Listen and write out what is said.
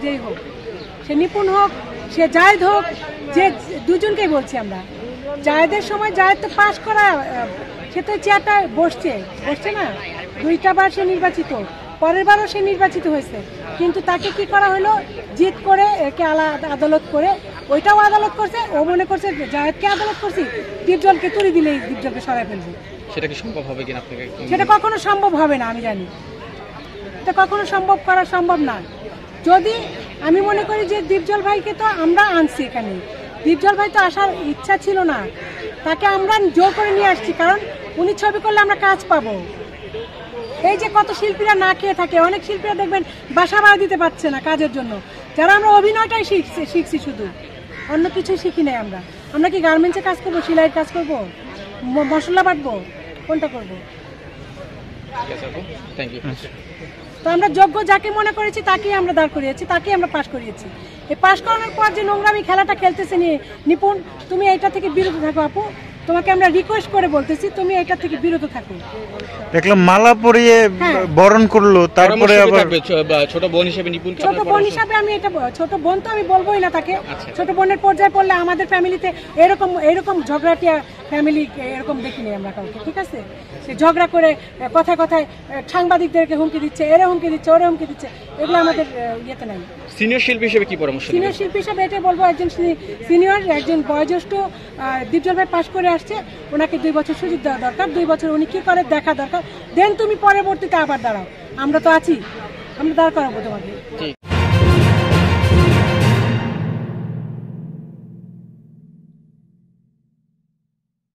যেই হোক, সে নিপুণ হোক, সে জায়েদ হোক, যে দুজনকেই বলছি আমরা। জায়েদের সময় জায়েদ তো পাশ করা, সে তো চেয়ারটা বসছে না, 2টা বার সে নির্বাচিত, পরের বারও সে নির্বাচিত হয়েছে, কিন্তু তাকে কি করা হলো, জিত করে একে আদালত করে, ওইটাও আদালত করছে, ও মনে করছে জায়েদকে আদালত করছি, দীপজলকে তুলে দিলেই দীপজলকে সরাই ফেলবে। সেটা কি সম্ভব হবে কিনা আপনাকে? সেটা কখনো সম্ভব হবে না, আমি জানি এটা কখনো করা সম্ভব না। যদি আমি মনে করি যে দীপজল ভাইকে তো আমরা আনছি এখানে, দীপজল ভাই তো আসার ইচ্ছা ছিল না, তাকে আমরা জোর করে নিয়ে আসছি, কারণ উনি ছবি করলে আমরা কাজ পাবো। এই যে কত শিল্পীরা না খেয়ে থাকে, অনেক শিল্পীরা দেখবেন বাসা ভাড়া দিতে পারছে না কাজের জন্য, যারা আমরা অভিনয়টাই শিখছি, শুধু অন্য কিছুই শিখি নাই। আমরা কি গার্মেন্টসে কাজ করবো, সেলাইয়ের কাজ করবো, মশলা বাটবো, কোনটা করবো? তো আমরা যোগ্য যাকে মনে করেছি তাকেই আমরা দাঁড় করিয়েছি, তাকেই আমরা পাশ করিয়েছি। এই পাশ করানোর পর যে নোংরামি খেলাটা খেলতেছে নিপুণ, তুমি এটা থেকে বিরত থাকো আপু, তোমাকে আমরা রিকোয়েস্ট করে বলতেছি তুমি এটা থেকে বিরত থাকো। দেখলাম মালা পরিয়ে বরণ করলো, তারপরে আবার ছোট বোন হিসেবে নিপুণ, ছোট বোন হিসাবে আমি এটা, ছোট বোন তো আমি বলবোই না তাকে, ছোট বোনের পর্যায়ে পড়লে আমাদের ফ্যামিলিতে এরকম ঝগড়াটিয়া ফ্যামিলি এরকম দেখিনি আমরা কাউকে, ঠিক আছে? সে ঝগড়া করে কথায় কথায় সাংবাদিকদেরকে হুমকি দিচ্ছে, এরা হুমকি দিচ্ছে, ওরা হুমকি দিচ্ছে, এগুলো আমাদের ইয়েতে নাই। সিনিয়র শিল্পী হিসেবে কি পরামর্শ? সিনিয়র শিল্পী হিসেবে এটাই বলবো, একজন সিনিয়র, একজন বয়োজ্যেষ্ঠ দীপজল ভাই পাশ করে আসছে, ওনাকে 2 বছর সুযোগ দেওয়া দরকার, 2 বছর উনি কি করে দেখা দরকার, দেন তুমি পরবর্তীতে আবার দাঁড়াও, আমরা তো আছি, আমরা দাঁড় করাবো তোমাকে।